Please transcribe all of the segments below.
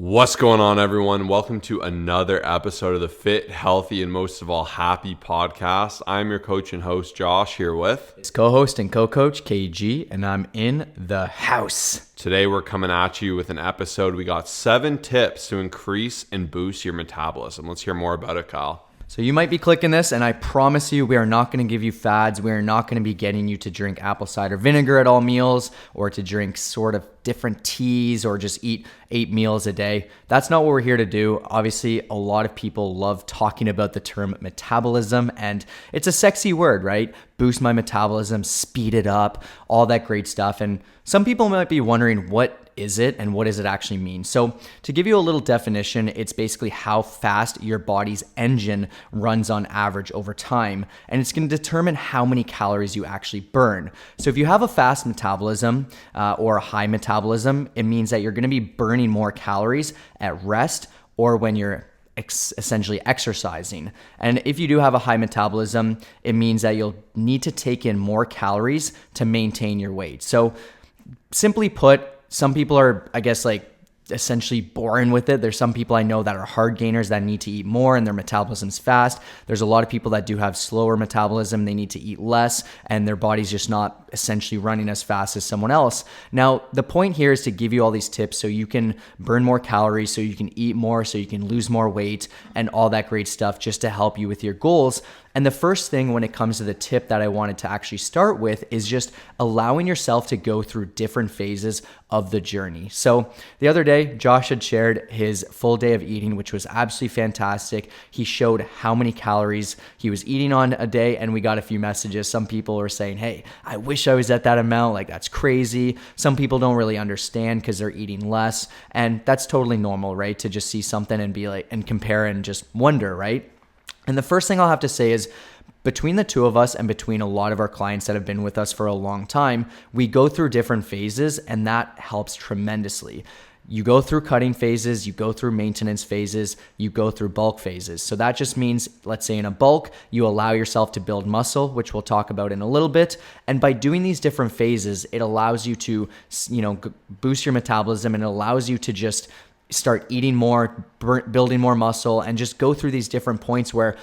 What's going on, everyone? Welcome to another episode of the Fit, Healthy, and most of all, Happy podcast. I'm your coach and host, Josh, here with his co-host and co-coach, KG, and I'm in the house. Today, we're coming at you with an episode. We got 7 tips to increase and boost your metabolism. Let's hear more about it, Kyle. So you might be clicking this, and I promise you we are not going to give you fads. We are not going to be getting you to drink apple cider vinegar at all meals or to drink sort of different teas or just eat 8 meals a day. That's not what we're here to do. Obviously, a lot of people love talking about the term metabolism, and it's a sexy word, right? Boost my metabolism, speed it up, all that great stuff. And some people might be wondering, what is it and what does it actually mean? So to give you a little definition, it's basically how fast your body's engine runs on average over time, and it's going to determine how many calories you actually burn. So if you have a fast metabolism or a high metabolism, it means that you're going to be burning more calories at rest or when you're essentially exercising. And if you do have a high metabolism, it means that you'll need to take in more calories to maintain your weight. So simply put, some people are, essentially boring with it. There's some people I know that are hard gainers that need to eat more and their metabolism's fast. There's a lot of people that do have slower metabolism. They need to eat less and their body's just not essentially running as fast as someone else. Now, the point here is to give you all these tips so you can burn more calories, so you can eat more, so you can lose more weight and all that great stuff just to help you with your goals. And the first thing when it comes to the tip that I wanted to actually start with is just allowing yourself to go through different phases of the journey. So the other day, Josh had shared his full day of eating, which was absolutely fantastic. He showed how many calories he was eating on a day, and we got a few messages. Some people were saying, hey, I wish I was at that amount. Like, that's crazy. Some people don't really understand because they're eating less, and that's totally normal, right? To just see something and be like, and compare and just wonder, right? And the first thing I'll have to say is, between the two of us and between a lot of our clients that have been with us for a long time, we go through different phases, and that helps tremendously. You go through cutting phases, you go through maintenance phases, you go through bulk phases. So that just means, let's say in a bulk, you allow yourself to build muscle, which we'll talk about in a little bit. And by doing these different phases, it allows you to, boost your metabolism, and it allows you to just start eating more, building more muscle, and just go through these different points where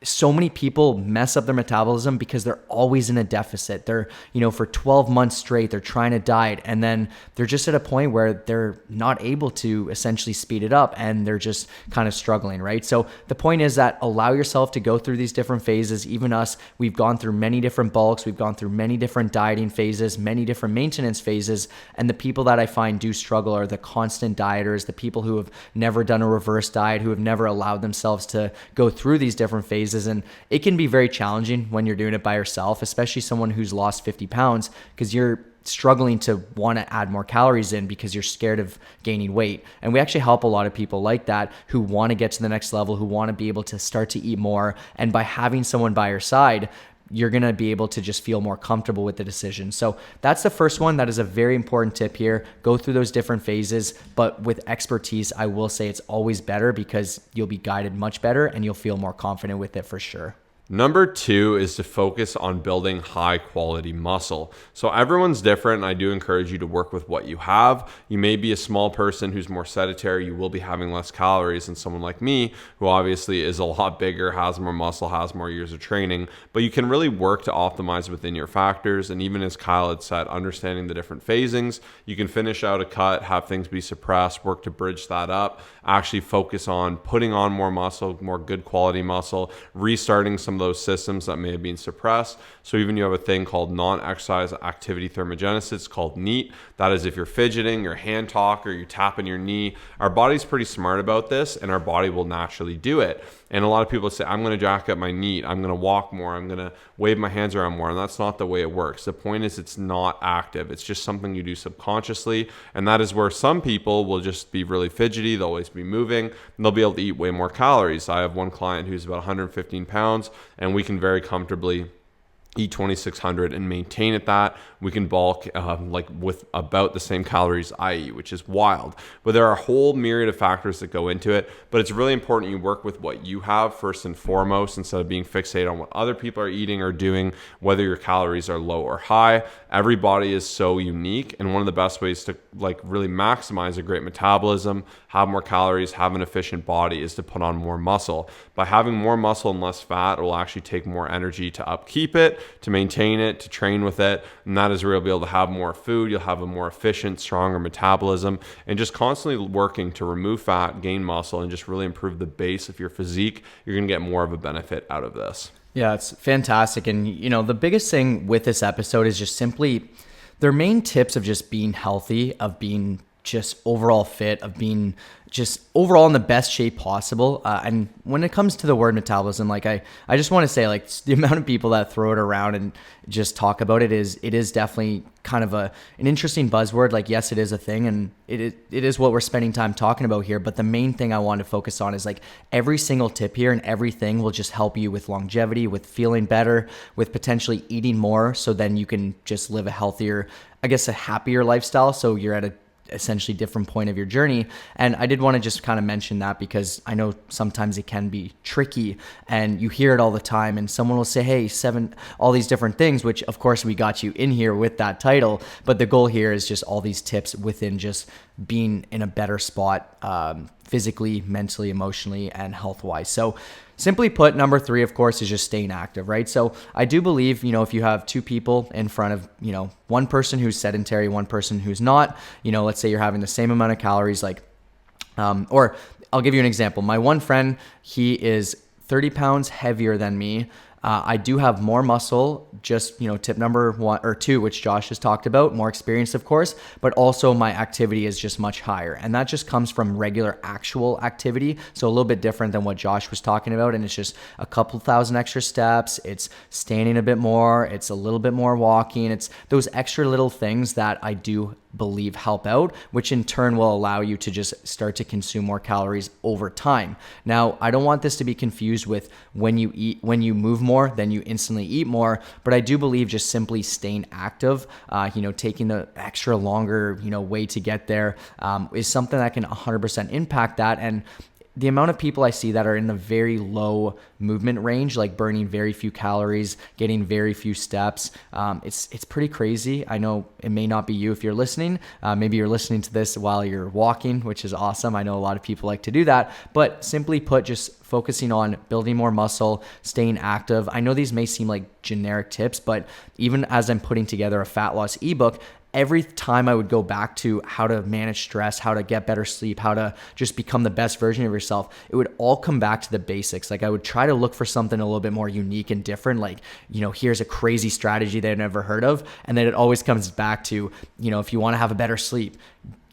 so many people mess up their metabolism because they're always in a deficit. They're, for 12 months straight, they're trying to diet, and then they're just at a point where they're not able to essentially speed it up, and they're just kind of struggling, right? So the point is that allow yourself to go through these different phases. Even us, we've gone through many different bulks. We've gone through many different dieting phases, many different maintenance phases. And the people that I find do struggle are the constant dieters, the people who have never done a reverse diet, who have never allowed themselves to go through these different phases. And it can be very challenging when you're doing it by yourself, especially someone who's lost 50 pounds, because you're struggling to want to add more calories in because you're scared of gaining weight. And we actually help a lot of people like that who want to get to the next level, who want to be able to start to eat more. And by having someone by your side, you're going to be able to just feel more comfortable with the decision. So that's the first one. That is a very important tip here. Go through those different phases, but with expertise, I will say it's always better because you'll be guided much better and you'll feel more confident with it for sure. Number 2 is to focus on building high quality muscle. So everyone's different, and I do encourage you to work with what you have. You may be a small person who's more sedentary. You will be having less calories than someone like me, who obviously is a lot bigger, has more muscle, has more years of training. But you can really work to optimize within your factors. And even as Kyle had said, understanding the different phasings, you can finish out a cut, have things be suppressed, work to bridge that up, actually focus on putting on more muscle, more good quality muscle, restarting some those systems that may have been suppressed. So even you have a thing called non-exercise activity thermogenesis called NEAT. That is if you're fidgeting, your hand talk, or you tapping your knee. Our body's pretty smart about this, and our body will naturally do it. And a lot of people say, I'm going to jack up my NEAT, I'm going to walk more, I'm going to wave my hands around more. And that's not the way it works. The point is it's not active. It's just something you do subconsciously. And that is where some people will just be really fidgety. They'll always be moving, and they'll be able to eat way more calories. I have one client who's about 115 pounds, and we can very comfortably eat 2,600 and maintain at that. We can bulk like with about the same calories I eat, which is wild. But there are a whole myriad of factors that go into it. But it's really important you work with what you have first and foremost, instead of being fixated on what other people are eating or doing, whether your calories are low or high. Every body is so unique, and one of the best ways to like really maximize a great metabolism, have more calories, have an efficient body, is to put on more muscle. By having more muscle and less fat, it will actually take more energy to upkeep it, to maintain it, to train with it. And that is where you'll be able to have more food. You'll have a more efficient, stronger metabolism, and just constantly working to remove fat, gain muscle, and just really improve the base of your physique. You're going to get more of a benefit out of this. Yeah, it's fantastic. And, the biggest thing with this episode is just simply their main tips of just being healthy, of being just overall fit, of being just overall in the best shape possible. And when it comes to the word metabolism, like I just want to say, like, the amount of people that throw it around and just talk about it is definitely kind of an interesting buzzword. Like, yes, it is a thing, and it is what we're spending time talking about here. But the main thing I want to focus on is like every single tip here and everything will just help you with longevity, with feeling better, with potentially eating more. So then you can just live a healthier, I guess, a happier lifestyle. So you're at a essentially different point of your journey. And I did want to just kind of mention that because I know sometimes it can be tricky and you hear it all the time, and someone will say, hey, all these different things, which of course we got you in here with that title. But the goal here is just all these tips within just being in a better spot, physically, mentally, emotionally, and health-wise. So simply put, number 3, of course, is just staying active, right? So I do believe, if you have 2 people in front of, one person who's sedentary, one person who's not, let's say you're having the same amount of calories, or I'll give you an example. My one friend, he is 30 pounds heavier than me. I do have more muscle, just, tip number 1 or 2, which Josh has talked about, more experience, of course, but also my activity is just much higher. And that just comes from regular actual activity. So a little bit different than what Josh was talking about. And it's just a couple thousand extra steps. It's standing a bit more. It's a little bit more walking. It's those extra little things that I do believe help out, which in turn will allow you to just start to consume more calories over time. Now, I don't want this to be confused with when you move more, then you instantly eat more. But I do believe just simply staying active, taking the extra longer, way to get there, is something that can 100% impact that. And the amount of people I see that are in the very low movement range, like burning very few calories, getting very few steps, it's pretty crazy. I know it may not be you if you're listening. Maybe you're listening to this while you're walking, which is awesome. I know a lot of people like to do that. But simply put, just focusing on building more muscle, staying active. I know these may seem like generic tips, but even as I'm putting together a fat loss ebook, every time I would go back to how to manage stress, how to get better sleep, how to just become the best version of yourself, it would all come back to the basics. Like I would try to look for something a little bit more unique and different. Like, here's a crazy strategy that I've never heard of. And then it always comes back to, if you want to have a better sleep,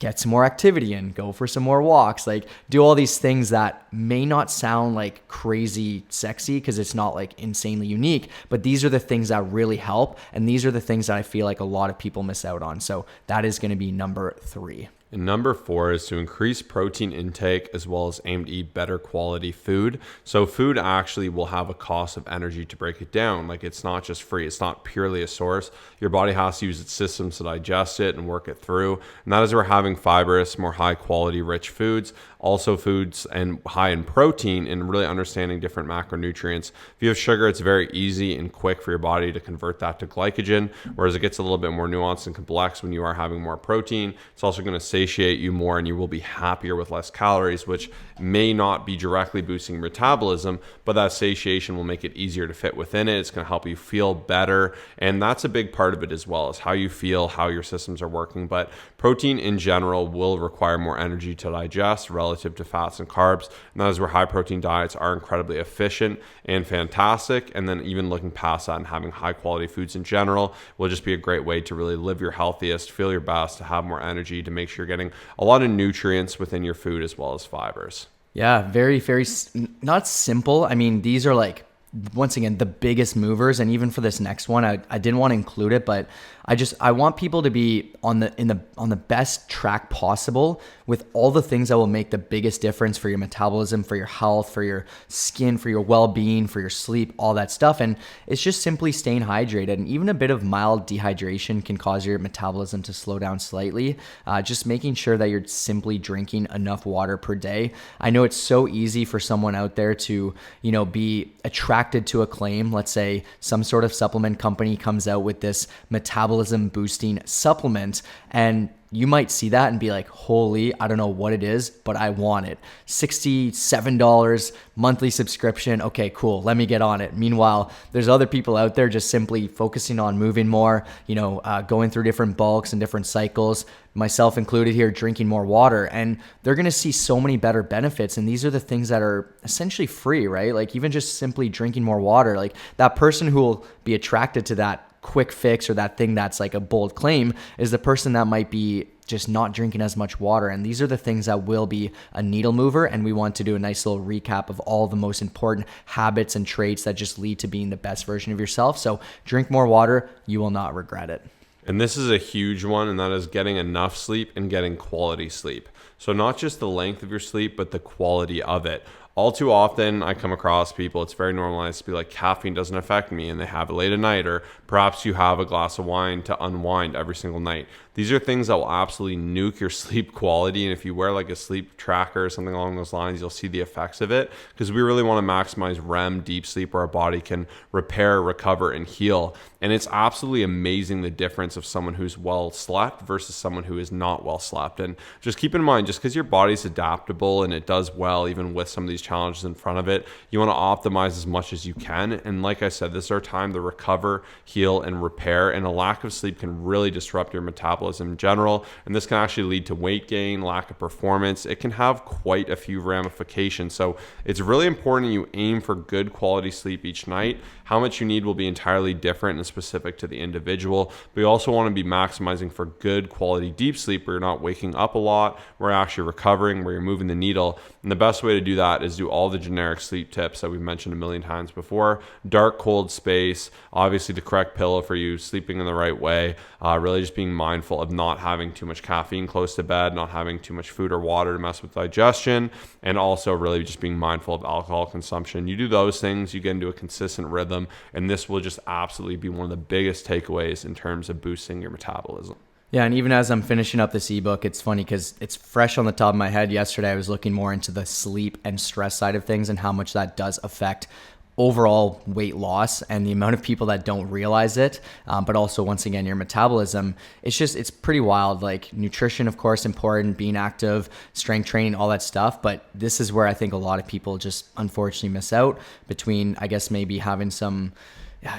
get some more activity in, go for some more walks, like do all these things that may not sound like crazy sexy because it's not like insanely unique, but these are the things that really help. And these are the things that I feel like a lot of people miss out on. So that is going to be number 3. And number 4 is to increase protein intake as well as aim to eat better quality food. So food actually will have a cost of energy to break it down. Like it's not just free. It's not purely a source. Your body has to use its systems to digest it and work it through. And that is where having fibrous, more high quality rich foods, also foods and high in protein, and really understanding different macronutrients. If you have sugar, it's very easy and quick for your body to convert that to glycogen, whereas it gets a little bit more nuanced and complex when you are having more protein. It's also going to satiate you more and you will be happier with less calories, which may not be directly boosting metabolism, but that satiation will make it easier to fit within it. It's going to help you feel better. And that's a big part of it as well, is how you feel, how your systems are working. But protein in general will require more energy to digest relative to fats and carbs. And that is where high protein diets are incredibly efficient and fantastic. And then even looking past that and having high quality foods in general will just be a great way to really live your healthiest, feel your best, to have more energy, to make sure you're getting a lot of nutrients within your food as well as fibers. Yeah, very, very not simple. I mean, these are like, once again, the biggest movers. And even for this next one, I didn't want to include it, but I want people to be on the best track possible with all the things that will make the biggest difference for your metabolism, for your health, for your skin, for your well-being, for your sleep, all that stuff. And it's just simply staying hydrated. And even a bit of mild dehydration can cause your metabolism to slow down slightly. Just making sure that you're simply drinking enough water per day. I know it's so easy for someone out there to, be attracted to a claim. Let's say some sort of supplement company comes out with this metabolism boosting supplement, and you might see that and be like, holy, I don't know what it is, but I want it. $67 monthly subscription. Okay, cool. Let me get on it. Meanwhile, there's other people out there just simply focusing on moving more, going through different bulks and different cycles, myself included here, drinking more water. And they're going to see so many better benefits. And these are the things that are essentially free, right? Like even just simply drinking more water, like that person who will be attracted to that quick fix or that thing that's like a bold claim is the person that might be just not drinking as much water. And these are the things that will be a needle mover. And we want to do a nice little recap of all the most important habits and traits that just lead to being the best version of yourself. So drink more water. You will not regret it. And this is a huge one, and that is getting enough sleep and getting quality sleep. So not just the length of your sleep, but the quality of it. All too often, I come across people, it's very normalized to be like, caffeine doesn't affect me, and they have it late at night, or perhaps you have a glass of wine to unwind every single night. These are things that will absolutely nuke your sleep quality. And if you wear like a sleep tracker or something along those lines, you'll see the effects of it, because we really want to maximize REM, deep sleep, where our body can repair, recover, and heal. And it's absolutely amazing the difference of someone who's well slept versus someone who is not well slept. And just keep in mind, just because your body's adaptable and it does well, even with some of these challenges in front of it, you want to optimize as much as you can. And like I said, this is our time to recover, heal, and repair. And a lack of sleep can really disrupt your metabolism in general. And this can actually lead to weight gain, lack of performance. It can have quite a few ramifications. So it's really important you aim for good quality sleep each night. How much you need will be entirely different and specific to the individual. But you also want to be maximizing for good quality deep sleep where you're not waking up a lot, where you're actually recovering, where you're moving the needle. And the best way to do that is do all the generic sleep tips that we've mentioned a million times before. Dark, cold space, obviously the correct pillow for you, sleeping in the right way, really just being mindful of not having too much caffeine close to bed, not having too much food or water to mess with digestion, and also really just being mindful of alcohol consumption. You do those things, you get into a consistent rhythm, and this will just absolutely be one of the biggest takeaways in terms of boosting your metabolism. Yeah, and even as I'm finishing up this ebook, it's funny because it's fresh on the top of my head. Yesterday, I was looking more into the sleep and stress side of things and how much that does affect overall weight loss and the amount of people that don't realize it, but also once again your metabolism. It's pretty wild. Like nutrition, of course, important, being active, strength training, all that stuff, but this is where I think a lot of people just unfortunately miss out between, I guess, maybe having some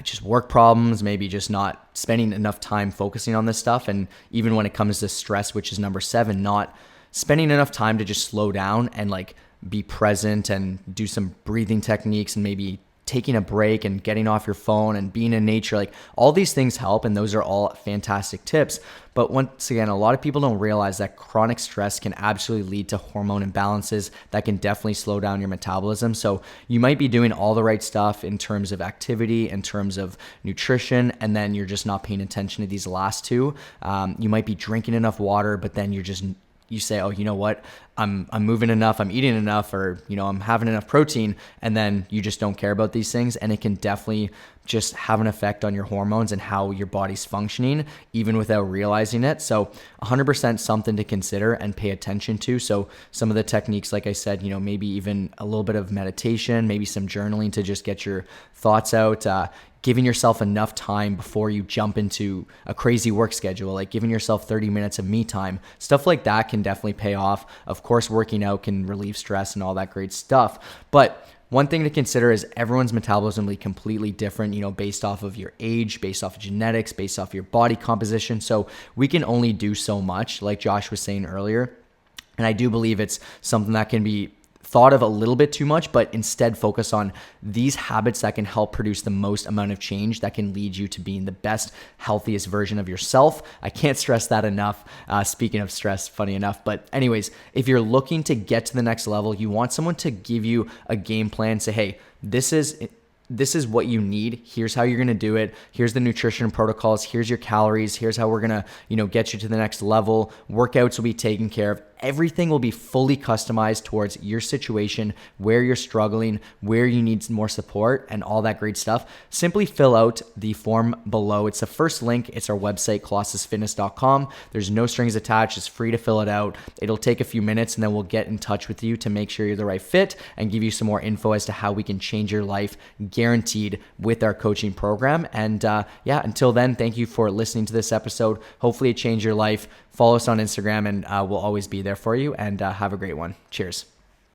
just work problems, maybe just not spending enough time focusing on this stuff. And even when it comes to stress, which is number 7, not spending enough time to just slow down and like be present and do some breathing techniques and maybe taking a break and getting off your phone and being in nature. Like all these things help, and those are all fantastic tips. But once again, a lot of people don't realize that chronic stress can absolutely lead to hormone imbalances that can definitely slow down your metabolism. So you might be doing all the right stuff in terms of activity, in terms of nutrition, and then you're just not paying attention to these last two. You might be drinking enough water, but then you say, oh, you know what? I'm moving enough, I'm eating enough, or, I'm having enough protein, and then you just don't care about these things. And it can definitely just have an effect on your hormones and how your body's functioning, even without realizing it. So 100% something to consider and pay attention to. So some of the techniques, like I said, maybe even a little bit of meditation, maybe some journaling to just get your thoughts out, giving yourself enough time before you jump into a crazy work schedule, like giving yourself 30 minutes of me time. Stuff like that can definitely pay off. Of course, working out can relieve stress and all that great stuff. But one thing to consider is everyone's metabolism will be completely different, based off of your age, based off of genetics, based off of your body composition. So we can only do so much, like Josh was saying earlier. And I do believe it's something that can be thought of a little bit too much, but instead focus on these habits that can help produce the most amount of change that can lead you to being the best, healthiest version of yourself. I can't stress that enough. Speaking of stress, funny enough. But anyways, if you're looking to get to the next level, you want someone to give you a game plan, say, hey, this is this is what you need. Here's how you're going to do it. Here's the nutrition protocols. Here's your calories. Here's how we're going to, get you to the next level. Workouts will be taken care of. Everything will be fully customized towards your situation, where you're struggling, where you need more support, and all that great stuff. Simply fill out the form below. It's the first link. It's our website, colossusfitness.com. There's no strings attached. It's free to fill it out. It'll take a few minutes, and then we'll get in touch with you to make sure you're the right fit and give you some more info as to how we can change your life, guaranteed, with our coaching program. And until then, thank you for listening to this episode. Hopefully it changed your life. Follow us on Instagram, and we'll always be there for you. And have a great one. Cheers.